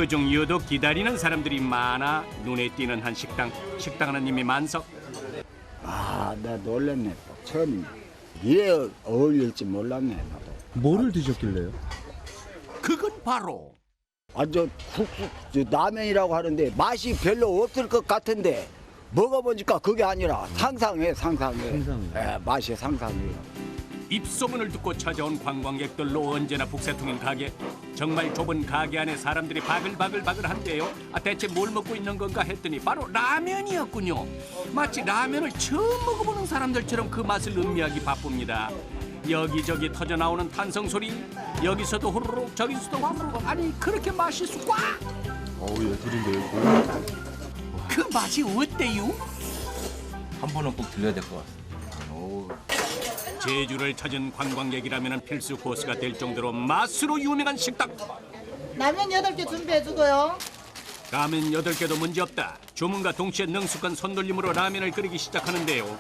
그중 유독 기다리는 사람들이 많아 눈에 띄는 한 식당. 식당 하나님이 만석. 아, 나 놀랐네. 또. 처음이네. 이래 어울릴지 몰랐네. 나도. 뭐를 드셨길래요? 그건 바로 저 국수 저 라면이라고 하는데 맛이 별로 없을 것 같은데 먹어보니까 그게 아니라 상상해. 상상해. 맛이 상상해요. 입소문을 듣고 찾아온 관광객들로 언제나 북새통인 가게. 정말 좁은 가게 안에 사람들이 바글바글한데요. 대체 뭘 먹고 있는 건가 했더니 바로 라면이었군요. 마치 라면을 처음 먹어보는 사람들처럼 그 맛을 음미하기 바쁩니다. 여기저기 터져나오는 탄성 소리, 여기서도 후루룩 저기서도 후루룩. 아니 그렇게 맛있어 꽉! 어우, 예술인데요. 그 맛이 어때요? 한 번은 꼭 들려야 될 것 같습니다. 제주를 찾은 관광객이라면 필수 코스가 될 정도로 맛으로 유명한 식당. 라면 8개 준비해주고요. 라면 8개도 문제없다. 주문과 동시에 능숙한 손놀림으로 라면을 끓이기 시작하는데요.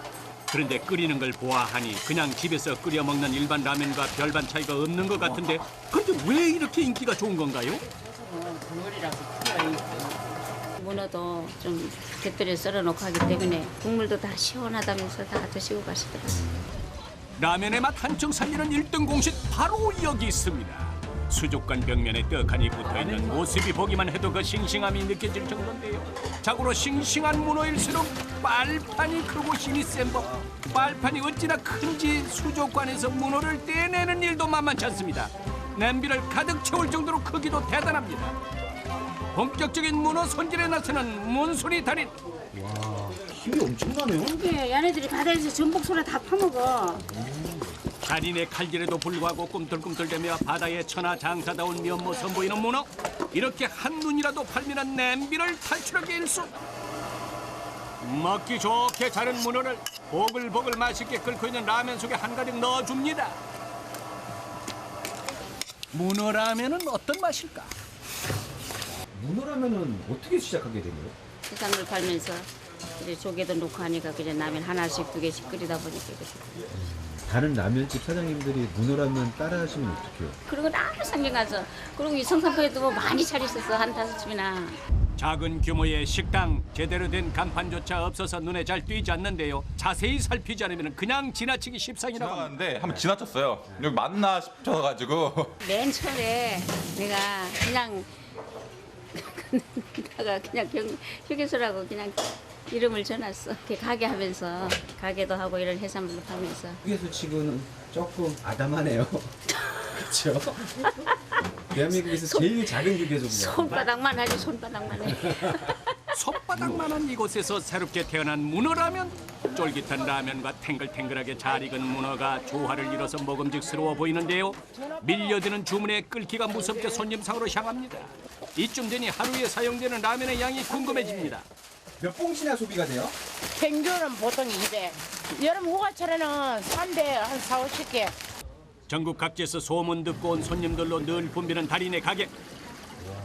그런데 끓이는 걸 보아하니 그냥 집에서 끓여 먹는 일반 라면과 별반 차이가 없는 것 같은데, 그런데 왜 이렇게 인기가 좋은 건가요? 문어도 좀 곁들여 썰어놓고 하기 때문에 국물도 다 시원하다면서 다 드시고 가시더라고요. 라면의 맛 한층 살리는 1등 공식 바로 여기 있습니다. 수족관 벽면에 떡하니 붙어있는 모습이 보기만 해도 그 싱싱함이 느껴질 정도인데요. 자고로 싱싱한 문어일수록 빨판이 크고 힘이 센 법. 빨판이 어찌나 큰지 수족관에서 문어를 떼내는 일도 만만치 않습니다. 냄비를 가득 채울 정도로 크기도 대단합니다. 본격적인 문어 손질에 나서는 문소리 달인. 힘이 엄청나네요. 이게 얘네들이 바다에서 전복소라 다 파먹어. 달인의 칼질에도 불구하고 꿈틀꿈틀대며 바다의 천하장사다운 면모 선보이는 문어. 이렇게 한눈이라도 팔면은 냄비를 탈출하기 일쑤. 먹기 좋게 자른 문어를 보글보글 맛있게 끓고 있는 라면 속에 한가득 넣어줍니다. 문어 라면은 어떤 맛일까? 문어라면은 어떻게 시작하게 된 거예요? 해산물 팔면서 이제 조개도 넣고 하니까 그냥 라면 하나씩 2개씩 끓이다 보니까 이렇게. 다른 라면집 사장님들이 문어라면 따라하시면 어떡해요? 그리고 나를 상경 가서 그리고 이 성산포에도 뭐 많이 차렸었어. 한 5집이나. 작은 규모의 식당, 제대로 된 간판조차 없어서 눈에 잘 띄지 않는데요. 자세히 살피지 않으면 그냥 지나치기 십상이라고 합니다. 지나가는데 한번 지나쳤어요. 여기 맞나 싶어가지고. 맨 처음에 내가 그냥 휴게소라고 그냥 이름을 줘놨어. 이렇게 가게 하면서 가게도 하고 이런 해산물도 팔면서. 휴게소 치고는 조금 아담하네요. 그렇죠? 대한민국에서 제일 작은 휴게소군요. 손바닥만 하지 손바닥만 해. 손바닥만한 이곳에서 새롭게 태어난 문어라면. 쫄깃한 라면과 탱글탱글하게 잘 익은 문어가 조화를 이뤄서 먹음직스러워 보이는데요. 밀려드는 주문에 끓기가 무섭게 손님상으로 향합니다. 이쯤 되니 하루에 사용되는 라면의 양이 궁금해집니다. 몇 봉지나 소비가 돼요? 평균은 보통 200. 여름 휴가철에는 300, 한 4, 50개. 전국 각지에서 소문 듣고 온 손님들로 늘 붐비는 달인의 가게.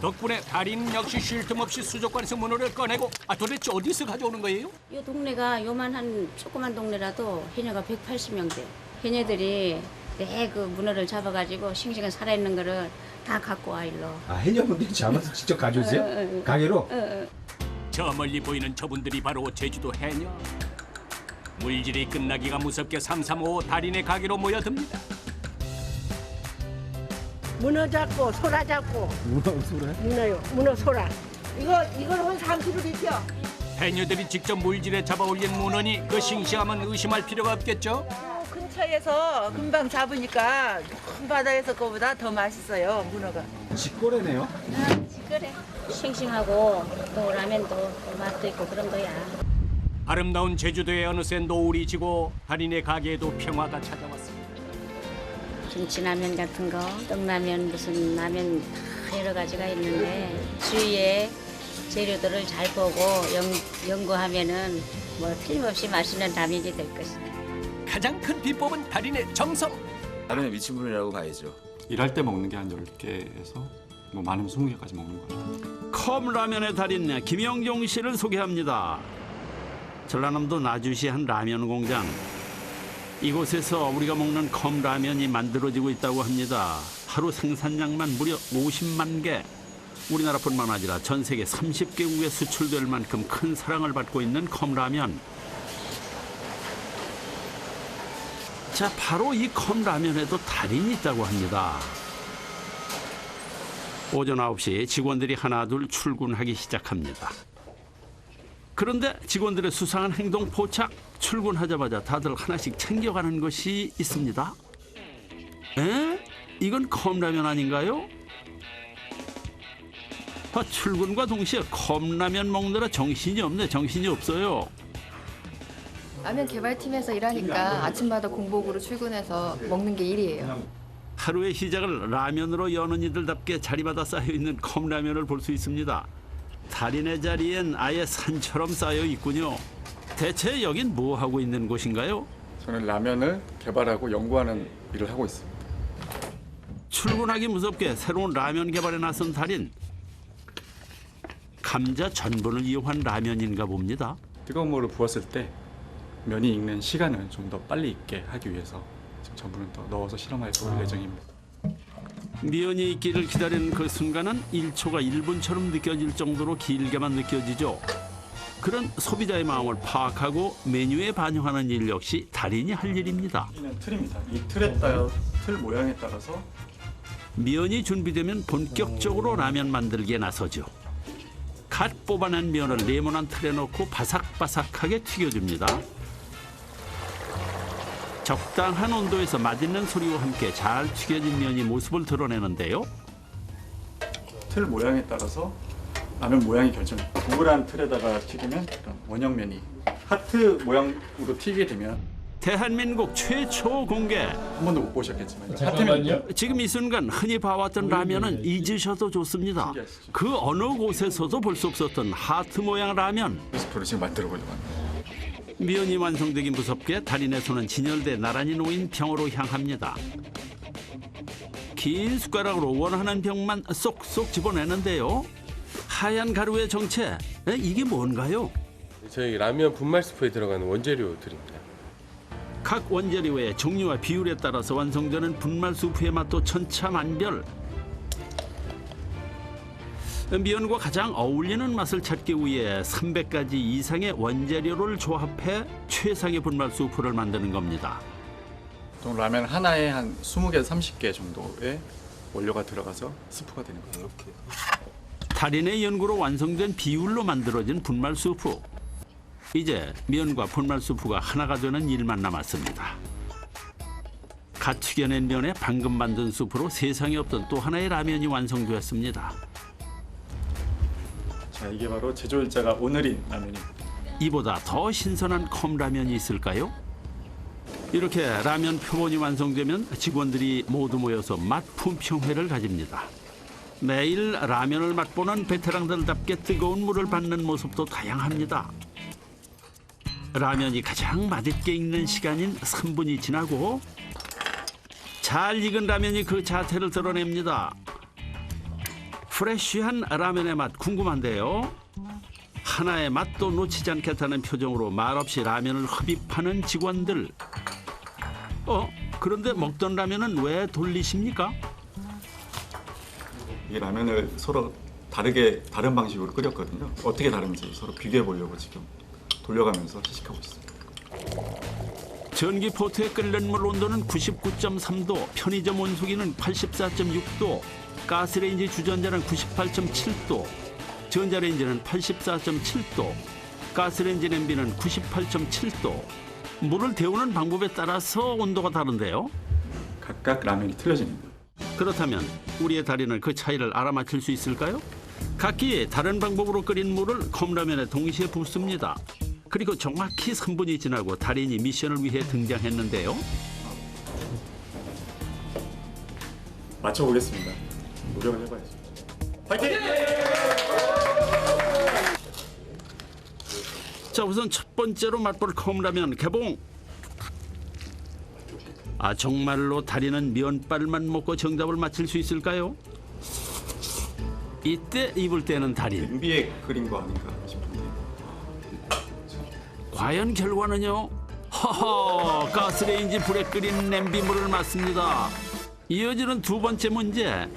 덕분에 달인 역시 쉴 틈 없이 수족관에서 문어를 꺼내고, 도대체 어디서 가져오는 거예요? 이 동네가 요만한 조그만 동네라도 해녀가 180명 돼. 해녀들이 내 그 문어를 잡아가지고 싱싱한 살아있는 거를 다 갖고 와 일로. 아, 해녀분들이 잡아서 직접 가져오세요? 가게로? 저 멀리 보이는 저분들이 바로 제주도 해녀. 물질이 끝나기가 무섭게 335 달인의 가게로 모여듭니다. 문어 잡고, 소라 잡고. 문어 소라? 문어 소라. 이걸 한 3kg 입혀. 해녀들이 직접 물질에 잡아 올린 문어니 그 싱싱함은 의심할 필요가 없겠죠? 근처에서 금방 잡으니까 큰 바다에서 거보다 더 맛있어요, 문어가. 직거래네요? 그래. 싱싱하고 또 라면도 또 맛도 있고 그런 거야. 아름다운 제주도에 어느새 노을이 지고 달인의 가게에도 평화가 찾아왔습니다. 김치라면 같은 거, 떡라면 무슨 라면 다 여러 가지가 있는데 주위에 재료들을 잘 보고 연구하면은 뭐 틀림없이 맛있는 라면이 될 것이다. 가장 큰 비법은 달인의 정성. 라면의 미친분이라고 봐야죠. 일할 때 먹는 게 한 10개에서 뭐 많으면 20개까지 먹는 거죠. 컵라면의 달인 김영종 씨를 소개합니다. 전라남도 나주시 한 라면 공장. 이곳에서 우리가 먹는 컵라면이 만들어지고 있다고 합니다. 하루 생산량만 무려 50만 개. 우리나라뿐만 아니라 전 세계 30개국에 수출될 만큼 큰 사랑을 받고 있는 컵라면. 자, 바로 이 컵라면에도 달인이 있다고 합니다. 오전 9시 직원들이 하나둘 출근하기 시작합니다. 그런데 직원들의 수상한 행동 포착, 출근하자마자 다들 하나씩 챙겨가는 것이 있습니다. 에? 이건 컵라면 아닌가요? 출근과 동시에 컵라면 먹느라 정신이 없어요. 라면 개발팀에서 일하니까 아침마다 공복으로 출근해서 먹는 게 일이에요. 하루의 시작을 라면으로 여는 이들답게 자리마다 쌓여있는 컵라면을 볼 수 있습니다. 달인의 자리엔 아예 산처럼 쌓여 있군요. 대체 여긴 뭐 하고 있는 곳인가요? 저는 라면을 개발하고 연구하는 일을 하고 있습니다. 출근하기 무섭게 새로운 라면 개발에 나선 달인. 감자 전분을 이용한 라면인가 봅니다. 뜨거운 물을 부었을 때 면이 익는 시간을 좀 더 빨리 익게 하기 위해서 지금 전분을 더 넣어서 실험할 예정입니다. 면이 익기를 기다리는 그 순간은 1초가 1분처럼 느껴질 정도로 길게만 느껴지죠. 그런 소비자의 마음을 파악하고 메뉴에 반영하는 일 역시 달인이 할 일입니다. 이는 틀입니다. 이 틀에 따라 틀 모양에 따라서 면이 준비되면 본격적으로 라면 만들기에 나서죠. 갓 뽑아낸 면을 네모난 틀에 넣고 바삭바삭하게 튀겨줍니다. 적당한 온도에서 맛있는 소리와 함께 잘 튀겨진 면이 모습을 드러내는데요. 틀 모양에 따라서 라면 모양이 결정됩니다. 동그란 틀에다가 튀기면 이런 원형면이 하트 모양으로 튀게 되면 대한민국 최초 공개. 한 번도 못 보셨겠지만 하트면 지금 이 순간 흔히 봐왔던 라면은 잊으셔도 좋습니다. 그 어느 곳에서도 볼 수 없었던 하트 모양 라면. 레시피를 지금 만들어 보려고 합니다. 면이 완성되긴 무섭게 달인의 손은 진열돼 나란히 놓인 병으로 향합니다. 긴 숟가락으로 원하는 병만 쏙쏙 집어내는데요. 하얀 가루의 정체, 이게 뭔가요? 저희 라면 분말 스프에 들어가는 원재료들입니다. 각 원재료의 종류와 비율에 따라서 완성되는 분말 수프의 맛도 천차만별. 면과 가장 어울리는 맛을 찾기 위해 300가지 이상의 원재료를 조합해 최상의 분말 수프를 만드는 겁니다. 보통 라면 하나에 한 20개에서 30개 정도의 원료가 들어가서 스프가 되는 거예요. 이렇게. 달인의 연구로 완성된 비율로 만들어진 분말 수프. 이제 면과 분말 수프가 하나가 되는 일만 남았습니다. 갓 튀겨낸 면에 방금 만든 수프로 세상에 없던 또 하나의 라면이 완성되었습니다. 자, 이게 바로 제조일자가 오늘인 라면입니다. 이보다 더 신선한 컵라면이 있을까요? 이렇게 라면 표본이 완성되면 직원들이 모두 모여서 맛 품평회를 가집니다. 매일 라면을 맛보는 베테랑들답게 뜨거운 물을 받는 모습도 다양합니다. 라면이 가장 맛있게 익는 시간인 3분이 지나고 잘 익은 라면이 그 자태를 드러냅니다. 프레쉬한 라면의 맛 궁금한데요. 하나의 맛도 놓치지 않겠다는 표정으로 말없이 라면을 흡입하는 직원들. 그런데 먹던 라면은 왜 돌리십니까? 이 라면을 서로 다른 방식으로 끓였거든요. 어떻게 다른지 서로 비교해 보려고 지금 돌려가면서 시식하고 있습니다. 전기포트에 끓는 물 온도는 99.3도, 편의점 온수기는 84.6도, 가스레인지 주전자는 98.7도, 전자레인지는 84.7도, 가스레인지 냄비는 98.7도. 물을 데우는 방법에 따라서 온도가 다른데요. 각각 라면이 틀려집니다. 그렇다면 우리의 달인은 그 차이를 알아맞힐 수 있을까요? 각기 다른 방법으로 끓인 물을 컵라면에 동시에 붓습니다. 그리고 정확히 3분이 지나고 달인이 미션을 위해 등장했는데요. 맞춰보겠습니다. 노력을 해봐야죠. 파이팅! 자, 우선 첫 번째로 맛볼 컵라면 개봉. 정말로 달인은 면발만 먹고 정답을 맞힐 수 있을까요? 이때 입을 떼는 달인. 냄비에 끓인 거 아닌가 싶은데. 과연 결과는요? 허허, 가스레인지 불에 끓인 냄비물을 맞습니다. 이어지는 두 번째 문제.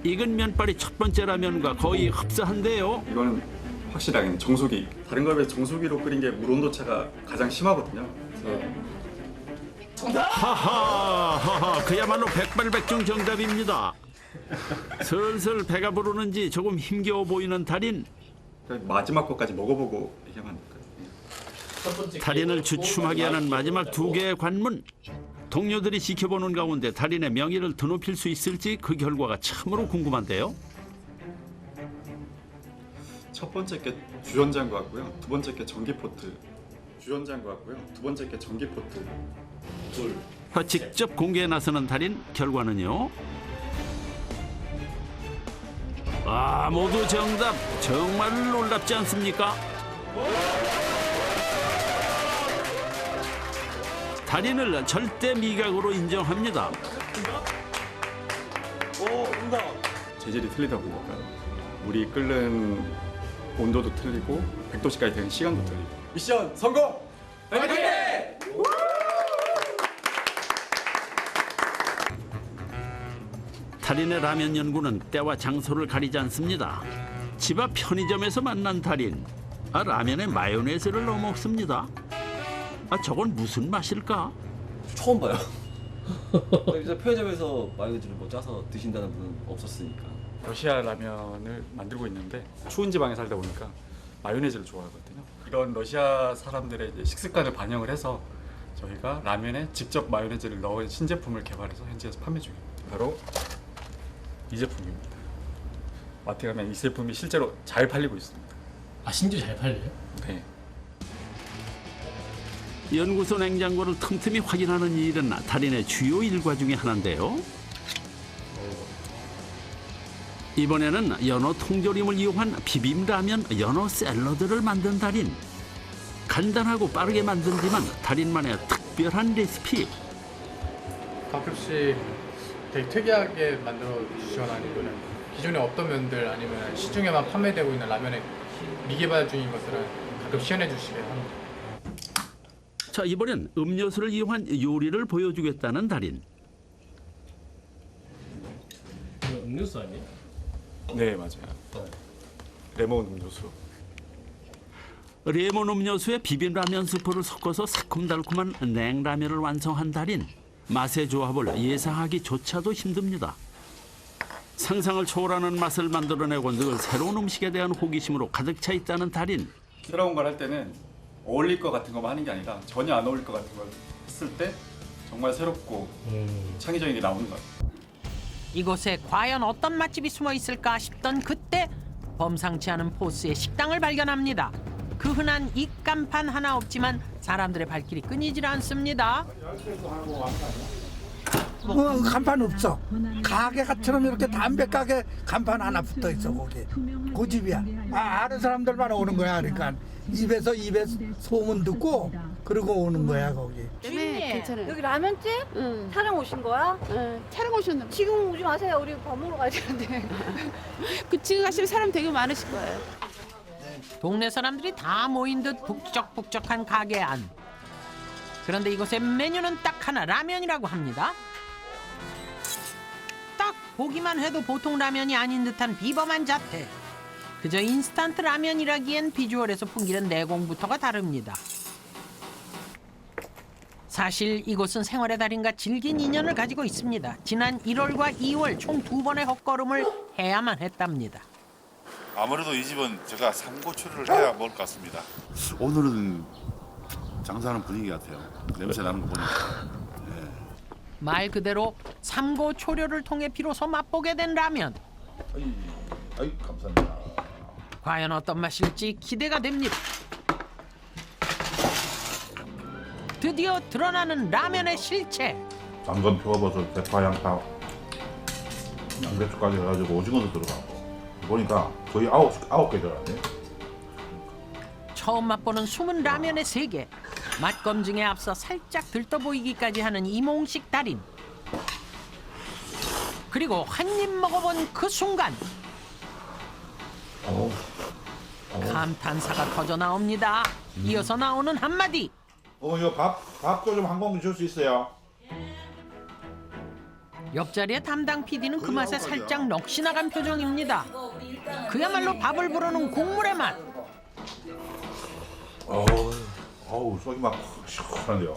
익은 면발이 첫 번째 라면과 거의 흡사한데요. 이거는 확실하게 정수기. 다른 거에 비해 정수기로 끓인 게 물 온도 차가 가장 심하거든요. 그래서 하하, 그야말로 백발백중 정답입니다. 슬슬 배가 부르는지 조금 힘겨워 보이는 달인. 마지막 것까지 먹어보고 얘기하면 안 될까요? 달인을 주춤하게 하는 마지막 두 개의 관문. 동료들이 지켜보는 가운데 달인의 명예를 드높일 수 있을지 그 결과가 참으로 궁금한데요. 첫 번째 게 주연장구 같고요. 두 번째 게 전기포트. 주연장구 같고요. 두 번째 게 전기포트. 둘. 직접 공개에 나서는 달인. 결과는요. 모두 정답. 정말 놀랍지 않습니까? 달인을 절대 미각으로 인정합니다. 재질이 틀리다 보니까 물이 끓는 온도도 틀리고 100도씨까지 되는 시간도 틀리고. 미션 성공! 화이팅! 달인의 라면 연구는 때와 장소를 가리지 않습니다. 집 앞 편의점에서 만난 달인. 라면에 마요네즈를 넣어 먹습니다. 저건 무슨 맛일까? 처음 봐요. 이제 편의점에서 마요네즈를 뭐 짜서 드신다는 분은 없었으니까. 러시아 라면을 만들고 있는데 추운 지방에 살다 보니까 마요네즈를 좋아하거든요. 이런 러시아 사람들의 이제 식습관을 반영을 해서 저희가 라면에 직접 마요네즈를 넣은 신제품을 개발해서 현지에서 판매 중입니다. 바로 이 제품입니다. 마트에 가면 이 제품이 실제로 잘 팔리고 있습니다. 심지어 잘 팔려요? 네. 연구소 냉장고를 틈틈이 확인하는 일은 달인의 주요 일과 중에 하나인데요. 이번에는 연어 통조림을 이용한 비빔라면 연어 샐러드를 만든 달인. 간단하고 빠르게 만들지만 달인만의 특별한 레시피. 가끔씩 되게 특이하게 만들어 주시거나 아니면 기존에 없던 면들 아니면 시중에만 판매되고 있는 라면의 미개발 중인 것들은 가끔 시연해 주시게 합니다. 자, 이번엔 음료수를 이용한 요리를 보여주겠다는 달인. 이거 음료수 아니에요? 네, 맞아요. 레몬 음료수. 레몬 음료수에 비빔라면 스프를 섞어서 새콤달콤한 냉라면을 완성한 달인. 맛의 조합을 예상하기조차도 힘듭니다. 상상을 초월하는 맛을 만들어내고 늘 새로운 음식에 대한 호기심으로 가득 차 있다는 달인. 새로운 걸 할 때는 어울릴 것 같은 것만 하는 게 아니라 전혀 안 어울릴 것 같은 걸 했을 때 정말 새롭고 창의적인 게 나오는 것 같아요. 이곳에 과연 어떤 맛집이 숨어 있을까 싶던 그때 범상치 않은 포스의 식당을 발견합니다. 그 흔한 입간판 하나 없지만 사람들의 발길이 끊이질 않습니다. 간판 없어. 가게처럼 이렇게 담배 가게 간판 하나 붙어 있어 거기. 그 집이야. 아는 사람들만 오는 거야. 그러니까 입에 소문 듣고 그러고 오는 거야 거기. 네, 괜찮아요. 여기 라면집? 촬영 오신 거야? 네, 촬영 오셨나? 지금 오지 마세요. 우리 밥 먹으러 가야 되는데. 지금 가시면 사람 되게 많으실 거예요. 동네 사람들이 다 모인 듯 북적북적한 가게 안. 그런데 이곳의 메뉴는 딱 하나, 라면이라고 합니다. 딱 보기만 해도 보통 라면이 아닌 듯한 비범한 자태. 그저 인스턴트 라면이라기엔 비주얼에서 풍기는 내공부터가 다릅니다. 사실 이곳은 생활의 달인과 질긴 인연을 가지고 있습니다. 지난 1월과 2월 총 2번의 헛걸음을 해야만 했답니다. 아무래도 이 집은 제가 삼고초려를 해야 먹을 것 같습니다. 오늘은 장사하는 분위기 같아요. 냄새 나는 거 보니까. 네. 말 그대로 삼고 초려를 통해 비로소 맛보게 된 라면. 아이 감사합니다. 과연 어떤 맛일지 기대가 됩니다. 드디어 드러나는 라면의 실체. 당근, 표고버섯, 대파, 양파, 양배추까지 해가지고 오징어도 들어가고 보니까 거의 9개 들어가네. 처음 맛보는 숨은 라면의 세계. 맛 검증에 앞서 살짝 들떠 보이기까지 하는 이몽식 달인. 그리고 한 입 먹어본 그 순간 감탄사가 터져 나옵니다. 이어서 나오는 한마디. 이거 밥도 좀 한 공기 줄 수 있어요? 옆자리에 담당 PD는 그 맛에 살짝 넋이 나간 표정입니다. 그야말로 밥을 부르는 국물의 맛. 어우, 속이 막 시원한데요.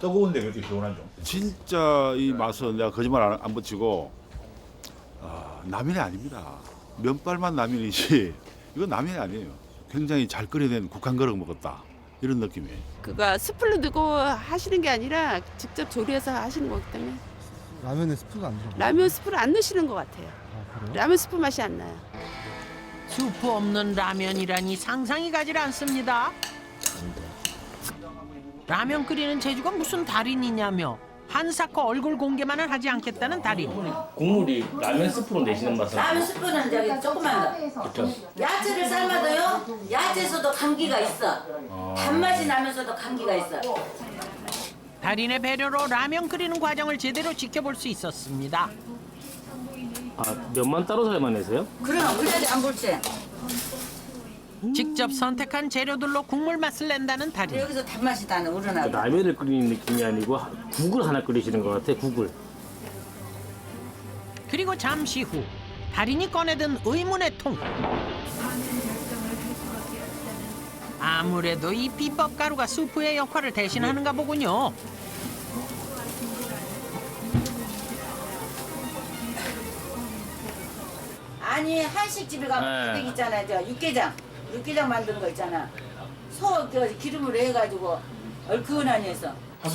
뜨거운데 왜 이렇게 시원하죠? 진짜 이 맛은 내가 거짓말 안 붙이고 라면이 아닙니다. 면발만 라면이지 이건 라면이 아니에요. 굉장히 잘 끓여낸 국한 그릇 먹었다 이런 느낌이에요. 그거 스프로 넣고 하시는 게 아니라 직접 조리해서 하시는 거기 때문에 라면에 스프가 안 들어가요? 라면 스프를 안 넣으시는 것 같아요. 라면 스프 맛이 안 나요. 수프 없는 라면이라니 상상이 가질 않습니다. 라면 끓이는 재주가 무슨 달인이냐며 한사코 얼굴 공개만은 하지 않겠다는 달인. 국물이 라면 스프로 내시는 맛은 라면 스프는 저기 조금만 더. 야채를 삶아도요. 야채에서도 감기가 있어. 단맛이 나면서도 감기가 있어. 달인의 배려로 라면 끓이는 과정을 제대로 지켜볼 수 있었습니다. 면만 따로 삶아내세요? 그럼 그래야지 안 볼지. 직접 선택한 재료들로 국물 맛을 낸다는 달인. 여기서 단맛이 나는 우러나고. 라면을 끓이는 느낌이 아니고 국을 하나 끓이시는 것 같아, 국을. 그리고 잠시 후 달인이 꺼내든 의문의 통. 아무래도 이 비법 가루가 수프의 역할을 대신하는가 보군요. 아니 한식집에 가면 네. 있잖아. 저 육개장 만든 거 있잖아. 소 기름으로 해가지고 얼큰하니 해서. 한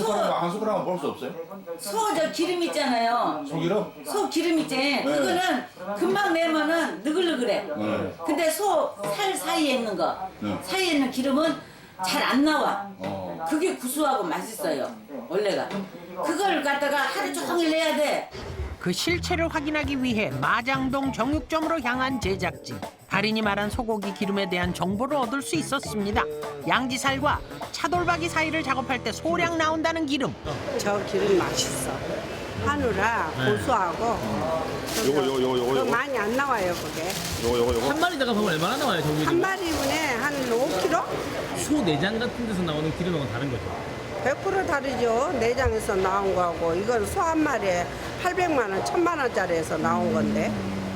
숟가락은 볼 수 없어요? 소 저 기름 있잖아요. 소기름? 소 기름 있지. 네. 그거는 금방 내면은 느글느글해. 네. 근데 소 살 사이에 있는 거, 네. 사이에 있는 기름은 잘 안 나와. 그게 구수하고 맛있어요. 원래가. 그걸 갖다가 하루 종일 해야 돼. 그 실체를 확인하기 위해 마장동 정육점으로 향한 제작진. 달인이 말한 소고기 기름에 대한 정보를 얻을 수 있었습니다. 양지살과 차돌박이 사이를 작업할 때 소량 나온다는 기름. 저 기름 맛있어. 한우라 고소하고. 요거 많이 안 나와요 그게. 요거. 한 마리 작업하면 얼마나 나와요, 저기? 한 마리분에 한 5kg? 소 내장 같은 데서 나오는 기름하고는 다른 거죠? 100% 다르죠. 내장에서 나온 거하고 이건 소 한 마리에 800만 원, 1000만 원짜리에서 나온 건데.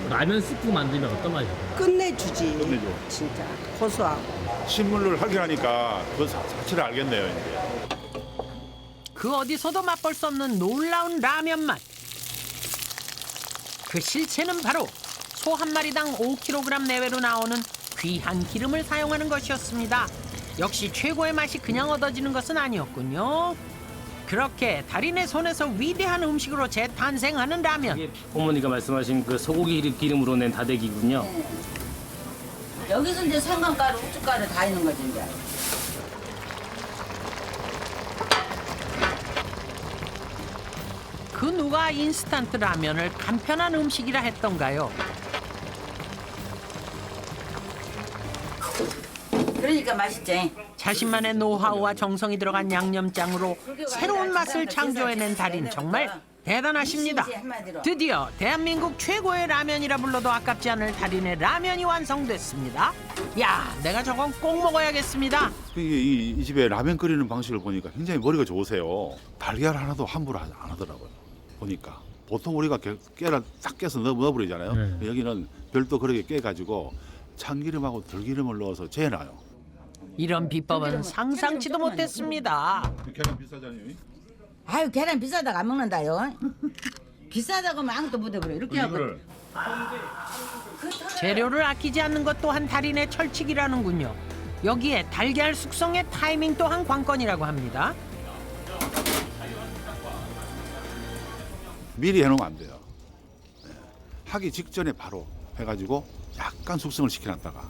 라면 스프 만들면 어떤 맛이에요? 끝내주지. 끝내줘. 진짜 고소하고. 신문을 하게 하니까 그 자체를 알겠네요. 이제. 그 어디서도 맛볼 수 없는 놀라운 라면 맛. 그 실체는 바로 소 한 마리당 5kg 내외로 나오는 귀한 기름을 사용하는 것이었습니다. 역시 최고의 맛이 그냥 얻어지는 것은 아니었군요. 그렇게 달인의 손에서 위대한 음식으로 재탄생하는 라면. 어머니가 말씀하신 그 소고기 기름으로 낸 다대기군요. 네. 여기서 이제 생강가루, 후춧가루 다 있는 거지 이제. 그 누가 인스턴트 라면을 간편한 음식이라 했던가요? 그러니까 맛있지. 자신만의 노하우와 정성이 들어간 양념장으로 새로운 맛을 창조해낸 달인 정말 대단하십니다. 드디어 대한민국 최고의 라면이라 불러도 아깝지 않을 달인의 라면이 완성됐습니다. 야, 내가 저건 꼭 먹어야겠습니다. 이 집에 라면 끓이는 방식을 보니까 굉장히 머리가 좋으세요. 달걀 하나도 함부로 안 하더라고요. 보니까 보통 우리가 깨를 딱 깨서 넣어버리잖아요. 네. 여기는 별도 그렇게 깨가지고 참기름하고 들기름을 넣어서 재놔요. 이런 비법은 상상치도 못했습니다. 계란 비싸잖아요. 아유 계란 비싸다고 안 먹는다요. 비싸다고 하면 아무것도 못 해버려. 이렇게 하고. 재료를 아끼지 않는 것 또한 달인의 철칙이라는군요. 여기에 달걀 숙성의 타이밍 또한 관건이라고 합니다. 미리 해놓으면 안 돼요. 네. 하기 직전에 바로 해가지고 약간 숙성을 시켜놨다가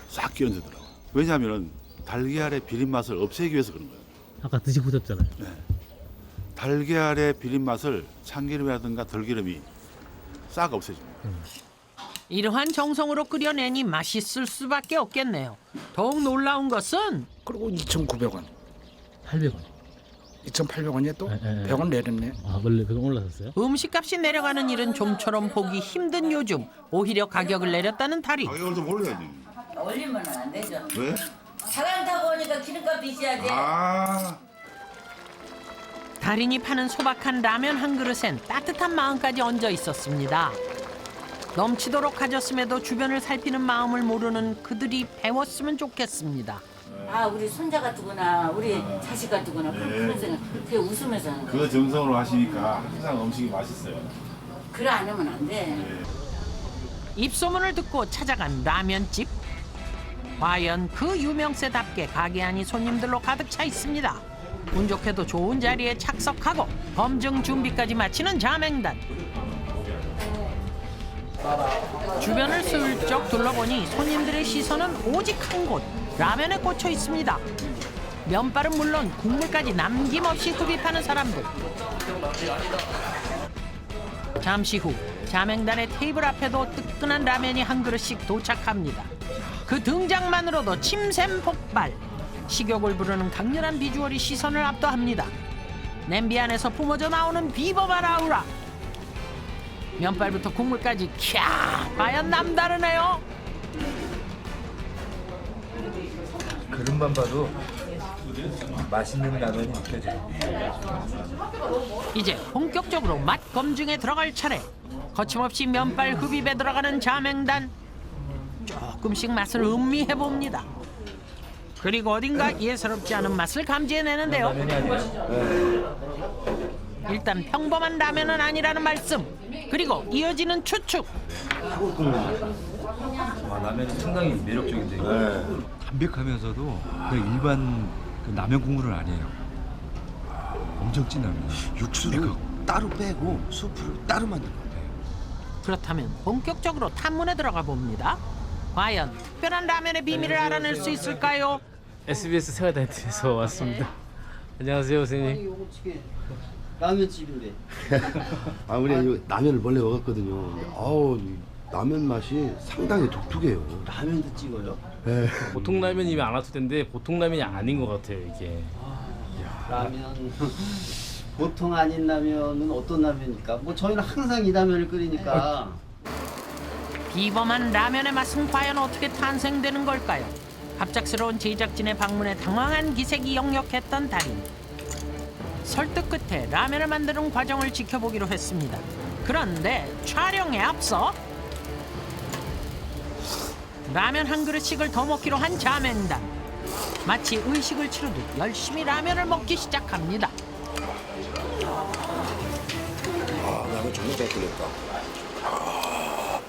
싹 끼얹어더라고요. 왜냐하면 달걀의 비린 맛을 없애기 위해서 그런 거예요. 아까 드셔보셨잖아요. 네. 달걀의 비린 맛을 참기름이라든가 들기름이 싹 없애줍니다. 이러한 정성으로 끓여내니 맛있을 수밖에 없겠네요. 더욱 놀라운 것은 그리고 2,900원. 800원. 2,800원에 또 100원 내렸네. 아, 원래 100원 올라섰어요? 음식값이 내려가는 일은 좀처럼 보기 힘든 요즘 오히려 가격을 내렸다는 달인. 가격을 좀 올려야지. 올리면 안 되죠. 왜? 잘한다고 하니까 기름값도 있어야지. 아. 달인이 파는 소박한 라면 한 그릇엔 따뜻한 마음까지 얹어 있었습니다. 넘치도록 가졌음에도 주변을 살피는 마음을 모르는 그들이 배웠으면 좋겠습니다. 아 우리 손자 같구나, 우리 자식 같구나. 그런 생각 되게 웃으면서 하는 거야. 그 정성으로 하시니까 항상 음식이 맛있어요. 그래 안 하면 안 돼. 입소문을 듣고 찾아간 라면집. 과연 그 유명세답게 가게 안이 손님들로 가득 차 있습니다. 운 좋게도 좋은 자리에 착석하고 검증 준비까지 마치는 자맹단. 주변을 슬쩍 둘러보니 손님들의 시선은 오직 한 곳, 라면에 꽂혀 있습니다. 면발은 물론 국물까지 남김없이 흡입하는 사람들. 잠시 후 자맹단의 테이블 앞에도 뜨끈한 라면이 한 그릇씩 도착합니다. 그 등장만으로도 침샘 폭발. 식욕을 부르는 강렬한 비주얼이 시선을 압도합니다. 냄비 안에서 뿜어져 나오는 비법한 아우라. 면발부터 국물까지 캬, 과연 남다르네요. 그릇만 봐도 맛있는 라면이 느껴져요. 이제 본격적으로 맛 검증에 들어갈 차례. 거침없이 면발 흡입에 들어가는 자맹단. 조금씩 맛을 음미해 봅니다. 그리고 어딘가 예사롭지 않은 맛을 감지해내는데요. 일단 평범한 라면은 아니라는 말씀. 그리고 이어지는 추측. 라면이 상당히 매력적인데요. 담백하면서도 그냥 일반 그 라면 국물은 아니에요. 엄청 진한 라면. 육수를 따로 빼고 수프를 따로 만든 것 같아요. 그렇다면 본격적으로 탐문에 들어가 봅니다. 과연 특별한 라면의 비밀을 알아낼 수 있을까요? SBS 생활다이어트에서 왔습니다. 안녕하세요, 선생님. 라면집인데. 아, 우리 라면을 원래 먹었거든요. 근데 아우, 라면 맛이 상당히 독특해요. 라면도 찍어요? 네. 보통 라면이 안 왔을 텐데 보통 라면이 아닌 것 같아요, 이게. 라면 보통 아닌 라면은 어떤 라면입니까? 뭐 저희는 항상 이 라면을 끓이니까. 비범한 라면의 맛은 과연 어떻게 탄생되는 걸까요? 갑작스러운 제작진의 방문에 당황한 기색이 역력했던 달인. 설득 끝에 라면을 만드는 과정을 지켜보기로 했습니다. 그런데 촬영에 앞서 라면 한 그릇씩을 더 먹기로 한 자맹단. 마치 의식을 치르듯 열심히 라면을 먹기 시작합니다. 아, 라면 정말 잘 끓였다.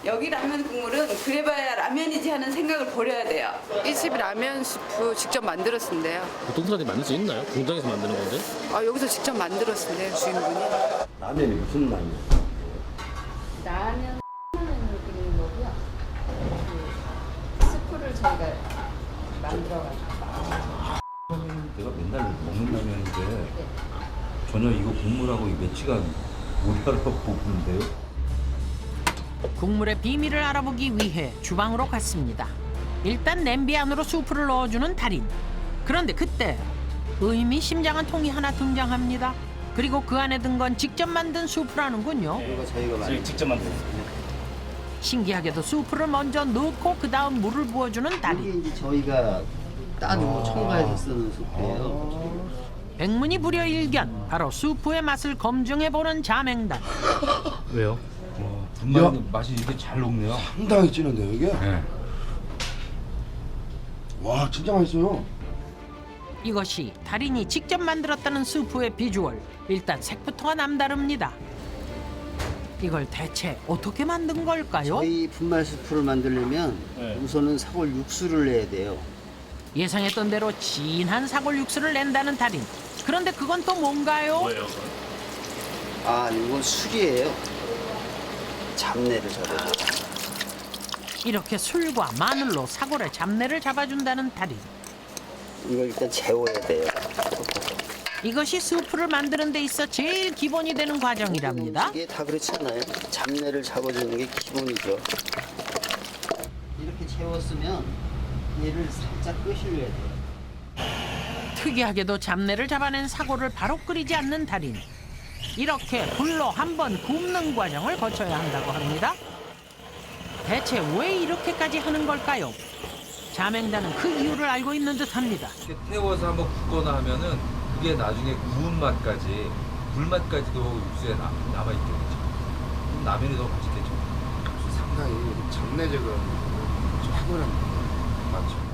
여기 라면 국물은 그래봐야 라면이지 하는 생각을 버려야 돼요. 이 집 라면 스프 직접 만들었는데요. 보통 사람들이 만들 수 있나요? 공장에서 만드는 건데? 아, 여기서 직접 만들었는데요, 주인분이. 라면이 무슨 라면? 라면 끓이는 거고요. 그 스프를 저희가 만들어가지고. 내가 맨날 먹는 라면인데 전혀 이거 국물하고 매치가 못하라고 보는데요. 국물의 비밀을 알아보기 위해 주방으로 갔습니다. 일단 냄비 안으로 수프를 넣어주는 달인. 그런데 그때 의미심장한 통이 하나 등장합니다. 그리고 그 안에 든 건 직접 만든 수프라는군요. 이거 저희가 직접 만들었습니다. 신기하게도 수프를 먼저 넣고 그 다음 물을 부어주는 달인. 이게 저희가 따로 첨가해서 쓰는 수프예요. 백문이 불여일견. 바로 수프의 맛을 검증해보는 자맹단. 왜요? 분말 맛이 이게 잘 녹네요. 상당히 진한데요, 이게? 네. 와, 진짜 맛있어요. 이것이 달인이 직접 만들었다는 수프의 비주얼. 일단 색부터가 남다릅니다. 이걸 대체 어떻게 만든 걸까요? 저희 분말 수프를 만들려면 우선은 사골 육수를 내야 돼요. 예상했던 대로 진한 사골 육수를 낸다는 달인. 그런데 그건 또 뭔가요? 뭐예요? 아, 이건 술이에요. 잡내를 잡아줘. 이렇게 술과 마늘로 사골의 잡내를 잡아준다는 달인. 이걸 일단 재워야 돼요. 이것이 수프를 만드는 데 있어 제일 기본이 되는 과정이랍니다. 이게 다 그렇지 않아요? 잡내를 잡아주는 게 기본이죠. 이렇게 재웠으면 얘를 살짝 끄실려야 돼요. 특이하게도 잡내를 잡아낸 사골을 바로 끓이지 않는 달인. 이렇게 불로 한번 굽는 과정을 거쳐야 한다고 합니다. 대체 왜 이렇게까지 하는 걸까요? 자맹단은 그 이유를 알고 있는 듯합니다. 태워서 한번 굽거나 하면은 그게 나중에 구운 맛까지 불맛까지도 육수에 남아있게 되죠. 그럼 라면이 더 맛있겠죠. 상당히 장내적인 탁월한 맛죠.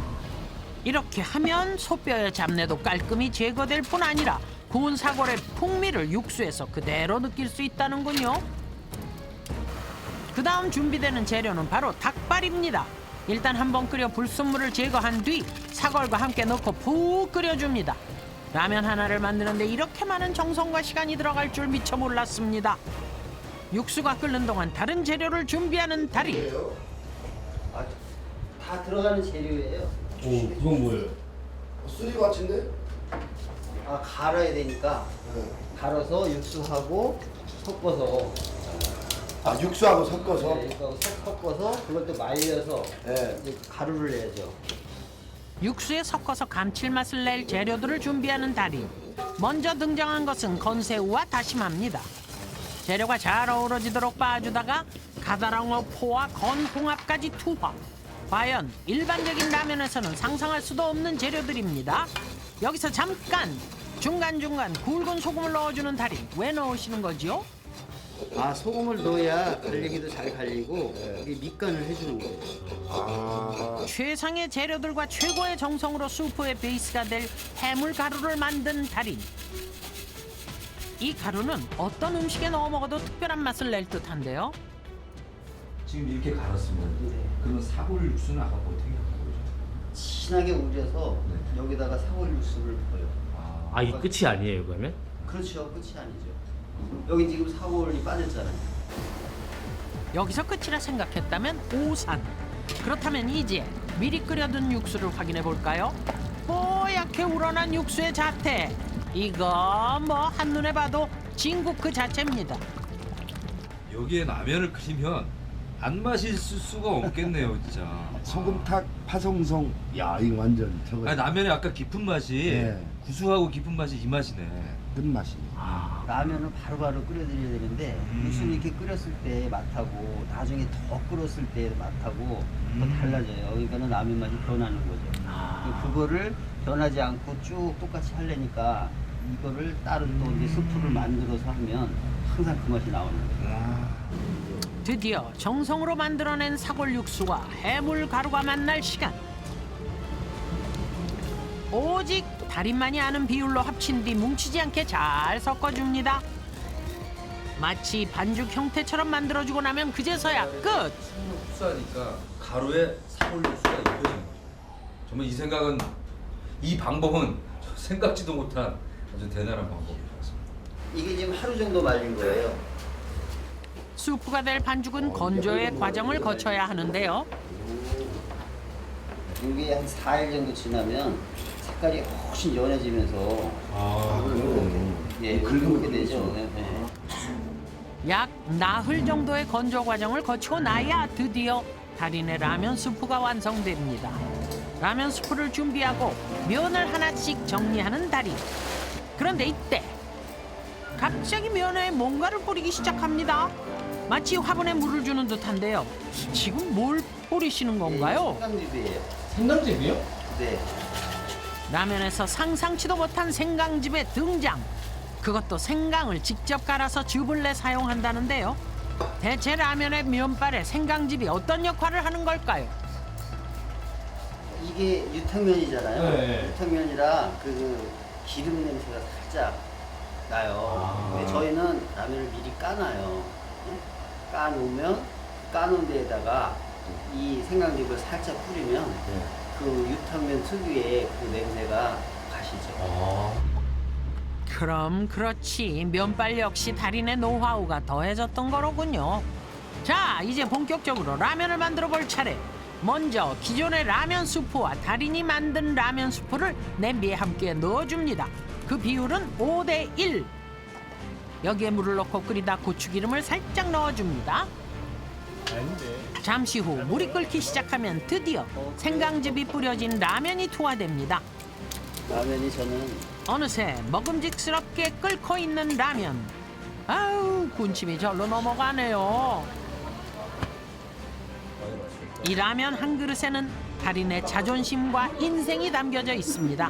이렇게 하면 소뼈의 잡내도 깔끔히 제거될 뿐 아니라 구운 사골의 풍미를 육수에서 그대로 느낄 수 있다는군요. 그 다음 준비되는 재료는 바로 닭발입니다. 일단 한번 끓여 불순물을 제거한 뒤 사골과 함께 넣고 푹 끓여줍니다. 라면 하나를 만드는데 이렇게 많은 정성과 시간이 들어갈 줄 미처 몰랐습니다. 육수가 끓는 동안 다른 재료를 준비하는 달인. 다 들어가는 재료예요. 오, 그건 뭐예요? 수리밭인데? 갈아야 되니까 갈아서 육수하고 섞어서. 육수하고 섞어서? 네, 육수하고 섞어서 그걸 또 말려서 이제 가루를 내야죠. 육수에 섞어서 감칠맛을 낼 재료들을 준비하는 달인. 먼저 등장한 것은 건새우와 다시마입니다. 재료가 잘 어우러지도록 빻아주다가 가다랑어 포와 건홍합까지 투하. 과연 일반적인 라면에서는 상상할 수도 없는 재료들입니다. 여기서 잠깐 중간중간 굵은 소금을 넣어주는 달인. 왜 넣으시는 거지요? 소금을 넣어야 갈리기도 잘 갈리고 이게 밑간을 해주는 거예요. 최상의 재료들과 최고의 정성으로 수프의 베이스가 될 해물 가루를 만든 달인. 이 가루는 어떤 음식에 넣어 먹어도 특별한 맛을 낼 듯한데요. 지금 이렇게 갈았으면 그러면 사골 육수는 아까 어떻게 한 거죠? 진하게 우려서 여기다가 사골 육수를 부어요. 이게 끝이 아니에요, 그러면? 그렇죠, 끝이 아니죠. 여기 지금 사골이 빠졌잖아요. 여기서 끝이라 생각했다면 오산. 그렇다면 이제 미리 끓여둔 육수를 확인해 볼까요? 뽀얗게 우러난 육수의 자태. 이거 뭐 한눈에 봐도 진국 그 자체입니다. 여기에 라면을 끓이면 안 마실 수가 없겠네요, 진짜. 소금탁 파송송. 야, 이거 완전 저거. 라면의 아까 깊은 맛이 네. 구수하고 깊은 맛이 이 맛이네. 끝맛이. 라면을 바로바로 끓여드려야 되는데 육수를 이렇게 끓였을 때 맛하고 나중에 더 끓였을 때 맛하고 또 달라져요. 그러니까는 라면 맛이 변하는 거죠. 그거를 변하지 않고 쭉 똑같이 하려니까 이거를 따로 또 이제 스프를 만들어서 하면 항상 그 맛이 나오는 거예요. 드디어 정성으로 만들어낸 사골 육수와 해물 가루가 만날 시간. 오직 달인만이 아는 비율로 합친 뒤 뭉치지 않게 잘 섞어줍니다. 마치 반죽 형태처럼 만들어주고 나면 그제서야 끝. 흡수하니까 가루에 사골 육수가 입혀지는 거죠. 정말 이 방법은 생각지도 못한 아주 대단한 방법이었습니다. 이게 지금 하루 정도 말린 거예요. 수프가 될 반죽은 건조의 과정을 거쳐야 하는데요. 이게 한 4일 정도 지나면 색깔이 훨씬 연해지면서 굵게 되죠. 약 나흘 정도의 건조 과정을 거치고 나야 드디어 달인의 라면 수프가 완성됩니다. 라면 수프를 준비하고 면을 하나씩 정리하는 달인. 그런데 이때 갑자기 면에 뭔가를 뿌리기 시작합니다. 마치 화분에 물을 주는 듯한데요. 지금 뭘 뿌리시는 건가요? 생강즙이에요. 생강즙이요? 네. 라면에서 상상치도 못한 생강즙의 등장. 그것도 생강을 직접 갈아서 즙을 내 사용한다는데요. 대체 라면의 면발에 생강즙이 어떤 역할을 하는 걸까요? 이게 유탕면이잖아요. 네. 유탕면이라 그 기름 냄새가 살짝 나요. 근데 저희는 라면을 미리 까놔요. 까놓으면 까놓은 데에다가 이 생강즙을 살짝 뿌리면 그 유탕면 특유의 그 냄새가 가시죠. 그럼 그렇지. 면발 역시 달인의 노하우가 더해졌던 거로군요. 자, 이제 본격적으로 라면을 만들어 볼 차례. 먼저 기존의 라면 수프와 달인이 만든 라면 수프를 냄비에 함께 넣어줍니다. 그 비율은 5대1. 여기에 물을 넣고 끓이다 고추기름을 살짝 넣어줍니다. 잠시 후 물이 끓기 시작하면 드디어 생강즙이 뿌려진 라면이 투하됩니다. 라면이 저는 어느새 먹음직스럽게 끓고 있는 라면. 아우, 군침이 절로 넘어가네요. 이 라면 한 그릇에는 달인의 자존심과 인생이 담겨져 있습니다.